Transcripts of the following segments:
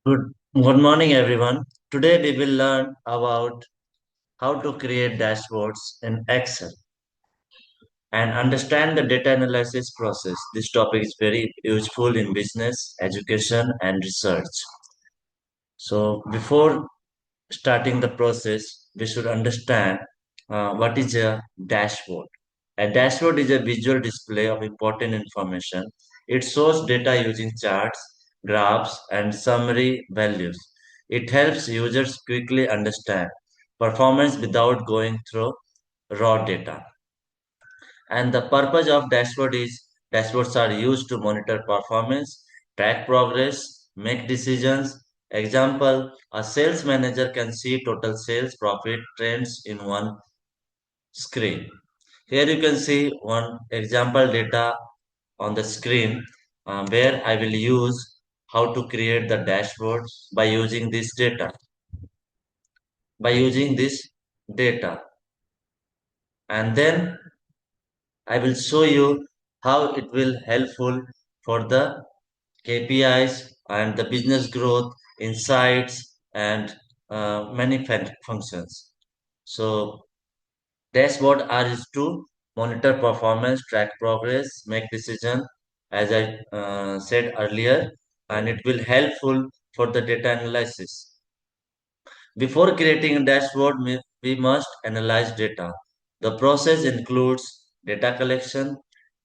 Good morning, everyone. Today we will learn about how to create dashboards in Excel and understand the data analysis process. This topic is very useful in business, education, and research. So, before starting the process, we should understand what is a dashboard. A dashboard is a visual display of important information. It shows data using charts, graphs, and summary values. It helps users quickly understand performance without going through raw data. And the purpose of dashboard is dashboards are used to monitor performance, track progress, make decisions. Example, a sales manager can see total sales profit trends in one screen. Here you can see one example data on the screen where I will use how to create the dashboard by using this data. By using this data, and then I will show you how it will helpful for the KPIs and the business growth, insights, and many functions. So dashboard are used to monitor performance, track progress, make decision, as I said earlier, and it will helpful for the data analysis. Before creating a dashboard, we must analyze data. The process includes data collection,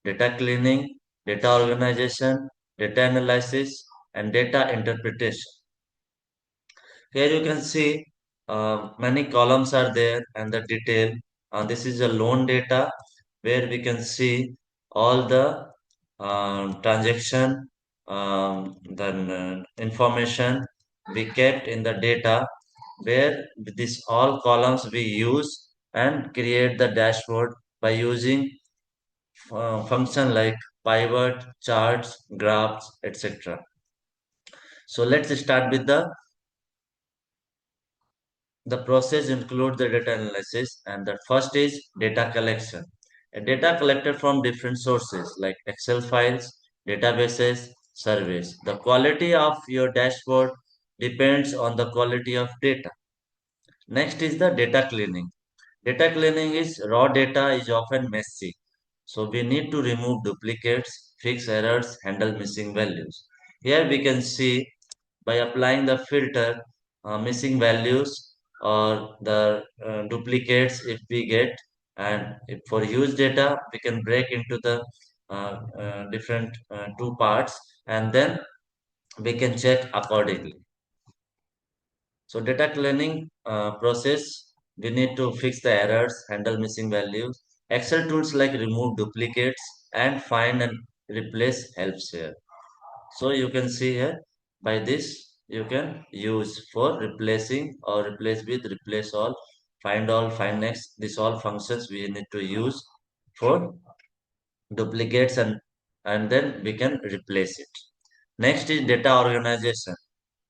data cleaning, data organization, data analysis, and data interpretation. Here you can see many columns are there and the detail. This is a loan data where we can see all the transaction, then information we kept in the data where this all columns we use and create the dashboard by using function like pivot, charts, graphs, etc. So let's start with the process includes the data analysis, and the first is data collection. A data collected from different sources like Excel files, databases, surveys. The quality of your dashboard depends on the quality of data. Next is the data cleaning. Data cleaning is raw data is often messy. So we need to remove duplicates, fix errors, handle missing values. Here we can see by applying the filter missing values or the duplicates if we get, and if for huge data we can break into the different two parts, and then we can check accordingly. So data cleaning process, we need to fix the errors, handle missing values. Excel tools like remove duplicates and find and replace helps here. So you can see here by this you can use for replacing or replace with, replace all, find next. These all functions we need to use for duplicates, and then we can replace it. Next is data organization.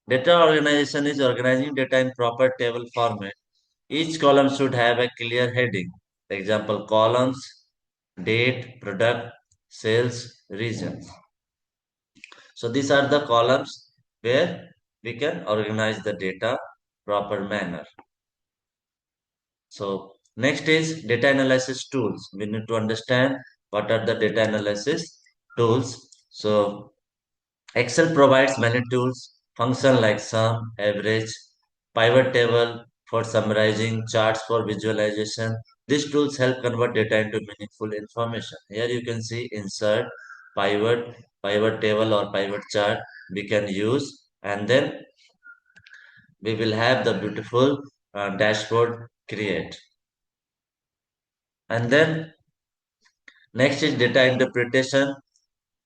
Data organization is organizing data in proper table format. Each column should have a clear heading. Example columns, date, product, sales, regions. So these are the columns where we can organize the data proper manner. So next is data analysis tools. We need to understand what are the data analysis tools. So Excel provides many tools, function like sum, average, pivot table for summarizing, charts for visualization. These tools help convert data into meaningful information. Here you can see insert, pivot, pivot table or pivot chart we can use, and then we will have the beautiful dashboard create. And then next is data interpretation.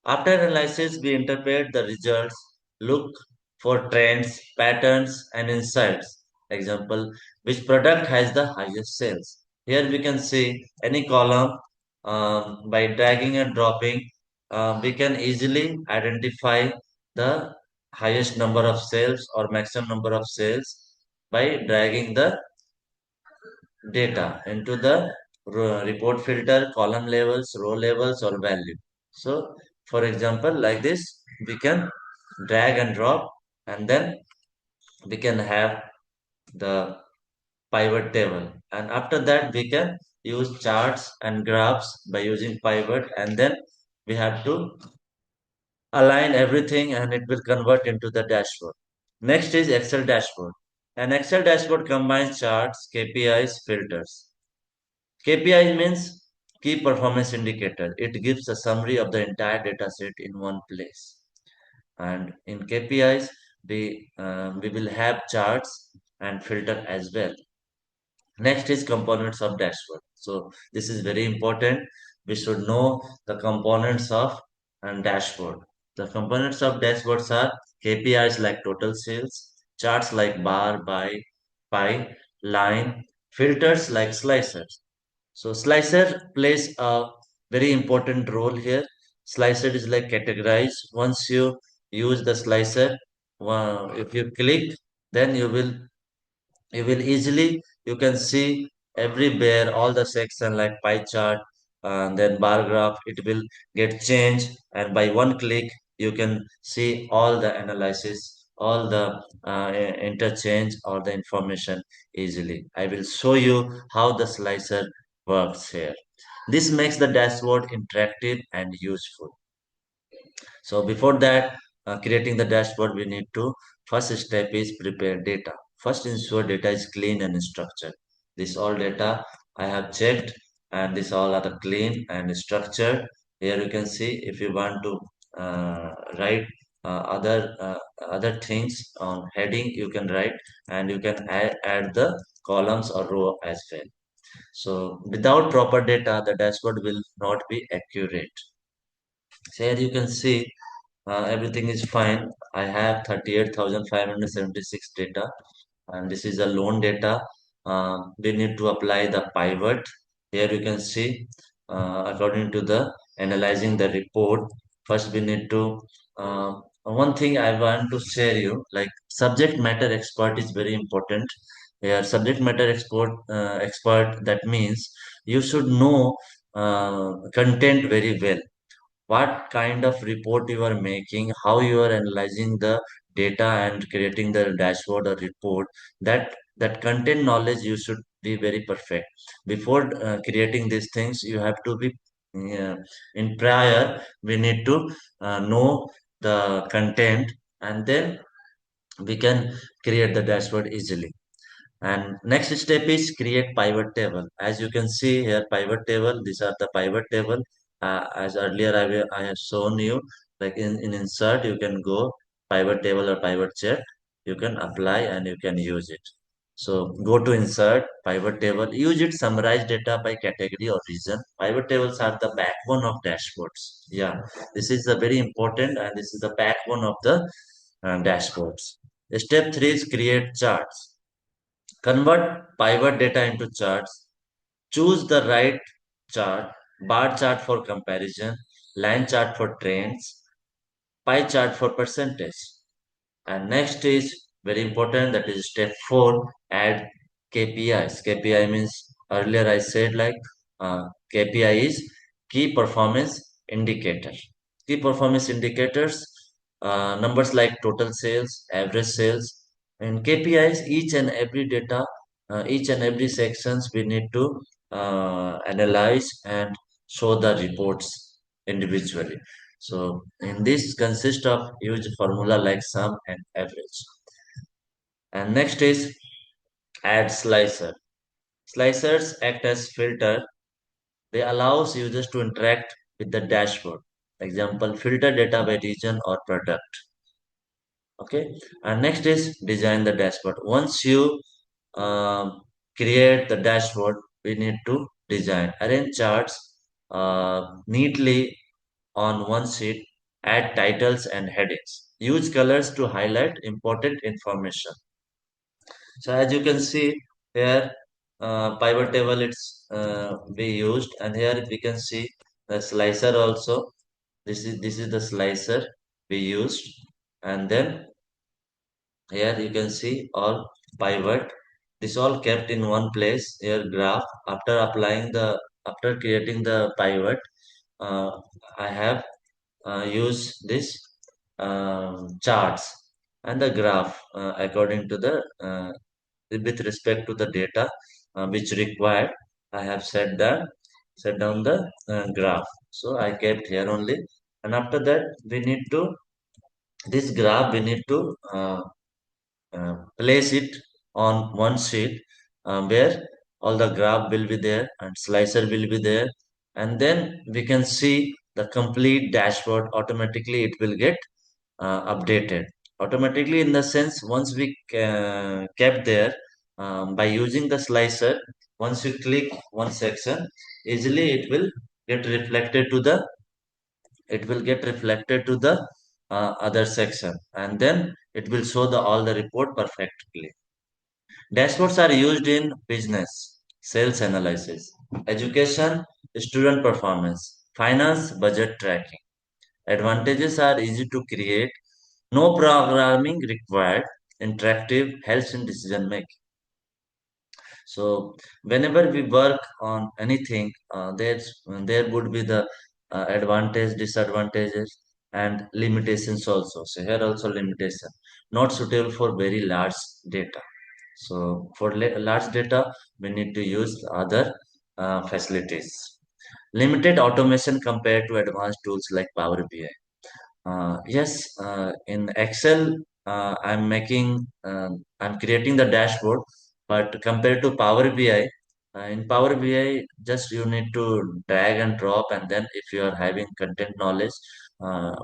After analysis, we interpret the results, look for trends, patterns, and insights. Example, which product has the highest sales? Here we can see any column by dragging and dropping. We can easily identify the highest number of sales or maximum number of sales by dragging the data into the report filter, column levels, row levels, or value. So, for example, like this, we can drag and drop, and then we can have the pivot table, and after that we can use charts and graphs by using pivot, and then we have to align everything and it will convert into the dashboard. Next is Excel dashboard. An Excel dashboard combines charts, KPIs, filters. KPI means key performance indicator. It gives a summary of the entire data set in one place. And in KPIs, we will have charts and filter as well. Next is components of dashboard. So this is very important. We should know the components of dashboard. The components of dashboards are KPIs like total sales, charts like bar, by, pie, line, filters like slicers. So slicer plays a very important role here. Slicer is like categorize. Once you use the slicer, if you click, then you will easily you can see every bear all the section like pie chart and then bar graph it will get changed, and by one click you can see all the analysis, all the interchange or the information easily. I will show you how the slicer works here. This makes the dashboard interactive and useful. So before that, creating the dashboard, we need to first step is prepare data. First, ensure data is clean and structured. This all data I have checked, and this all are clean and structured. Here you can see if you want to write other things on heading, you can write, and you can add the columns or row as well. So without proper data, the dashboard will not be accurate. So here you can see everything is fine. I have 38,576 data, and this is the loan data. We need to apply the pivot. Here you can see, according to the analyzing the report, first we need to, one thing I want to share you, like subject matter expert is very important. Here, subject matter expert, that means you should know content very well, what kind of report you are making, how you are analyzing the data and creating the dashboard or report. That content knowledge you should be very perfect. Before creating these things, you have to be in prior. We need to know the content, and then we can create the dashboard easily. And next step is create pivot table. As you can see here, pivot table, these are the pivot table. As earlier I have shown you, like in insert, you can go pivot table or pivot chart. You can apply and you can use it. So go to insert, pivot table, use it, summarize data by category or region. Pivot tables are the backbone of dashboards. Yeah, this is the very important and this is the backbone of the dashboards. Step 3 is create charts. Convert pivot data into charts. Choose the right chart, bar chart for comparison, line chart for trends, pie chart for percentage. And next is very important, that is step 4, add KPIs. KPI means earlier I said like KPI is key performance indicator. Key performance indicators, numbers like total sales, average sales, and KPIs, each and every data, each and every sections we need to analyze and show the reports individually. So in this consists of huge formula like sum and average. And next is add slicer. Slicers act as filter. They allows users to interact with the dashboard. Example, filter data by region or product. Okay. And next is design the dashboard. Once you create the dashboard, we need to design. Arrange charts neatly on one sheet, add titles and headings. Use colors to highlight important information. So as you can see here, pivot table it's be used, and here we can see the slicer also. This is the slicer we used, and then here you can see all pivot. This all kept in one place. Here graph. After creating the pivot, I have use this charts, and the graph according to the with respect to the data which required. I have set down the graph. So I kept here only, and after that we need to this graph we need to place it on one sheet where all the graph will be there and slicer will be there, and then we can see the complete dashboard. Automatically it will get updated automatically, in the sense once we kept there by using the slicer. Once you click one section, easily it will get reflected to the other section, and then it will show the all the report perfectly. Dashboards are used in business, sales analysis, education, student performance, finance, budget tracking. Advantages are easy to create, no programming required, interactive, helps in decision making. So whenever we work on anything, there would be the advantage, disadvantages, and limitations also. So here also limitation, not suitable for very large data. So for large data, we need to use other facilities. Limited automation compared to advanced tools like Power BI. Yes, in Excel, I'm creating the dashboard, but compared to Power BI, in Power BI, just you need to drag and drop, and then if you are having content knowledge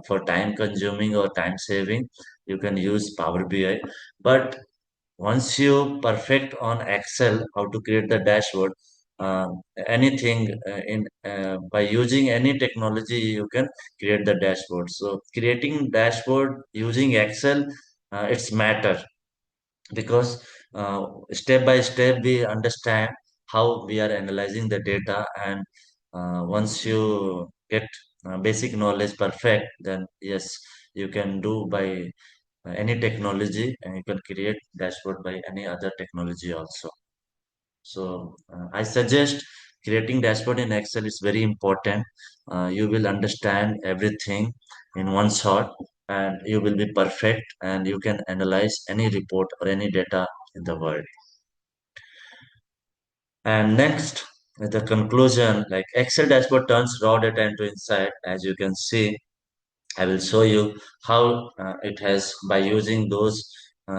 for time consuming or time saving, you can use Power BI. But once you perfect on Excel how to create the dashboard, uh, anything in by using any technology you can create the dashboard. So creating dashboard using Excel, it's matter, because step by step we understand how we are analyzing the data, and once you get basic knowledge perfect, then yes, you can do by any technology, and you can create dashboard by any other technology also. So I suggest creating dashboard in Excel is very important. You will understand everything in one shot, and you will be perfect, and you can analyze any report or any data in the world. And next, the conclusion, like Excel dashboard turns raw data into insight. As you can see, I will show you how it has by using those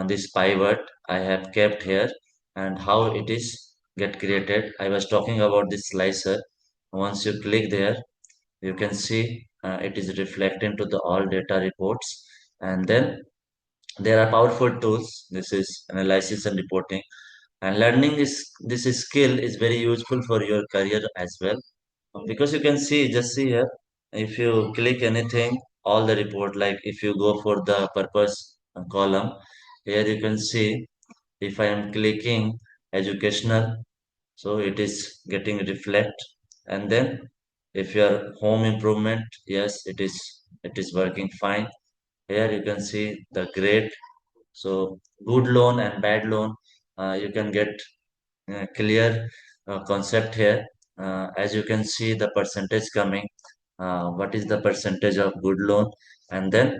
this pivot I have kept here, and how it is get created. I was talking about this slicer. Once you click there, you can see it is reflecting to the all data reports, and then there are powerful tools. This is analysis and reporting, and learning is this skill is very useful for your career as well, because you can see, just see here, if you click anything, all the report, like if you go for the purpose column, here you can see, if I am clicking educational, so it is getting reflect. And then if you are home improvement, yes, it is working fine. Here you can see the grade. So good loan and bad loan, you can get clear concept here. As you can see the percentage coming, what is the percentage of good loan, and then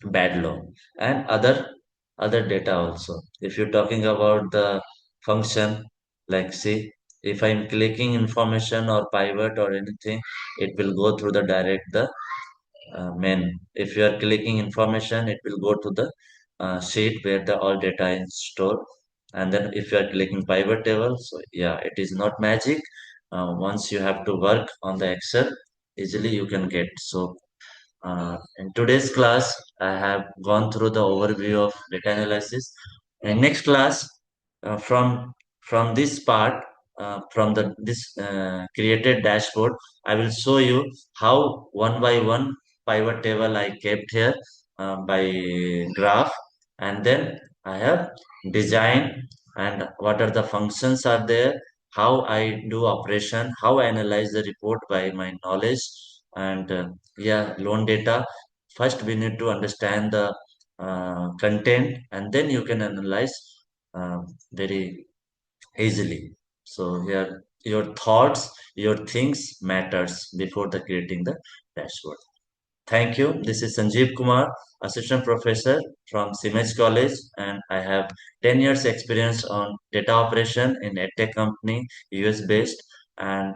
bad loan, and other data also. If you're talking about the function, like see, if I'm clicking information or pivot or anything, it will go through the direct the main. If you are clicking information, it will go to the sheet where the all data is stored. And then if you are clicking pivot table, so yeah, it is not magic. Once you have to work on the Excel, easily you can get. So in today's class, I have gone through the overview of data analysis. In next class, from this part, from the this created dashboard, I will show you how one by one pivot table I kept here by graph, and then I have designed, and what are the functions are there, how I do operation, how I analyze the report by my knowledge, and yeah, loan data. First, we need to understand the content, and then you can analyze very easily. So here, your thoughts, your things matters before the creating the dashboard. Thank you. This is Sanjeev Kumar, Assistant Professor from Simage College, and I have 10 years experience on data operation in EdTech company, US based, and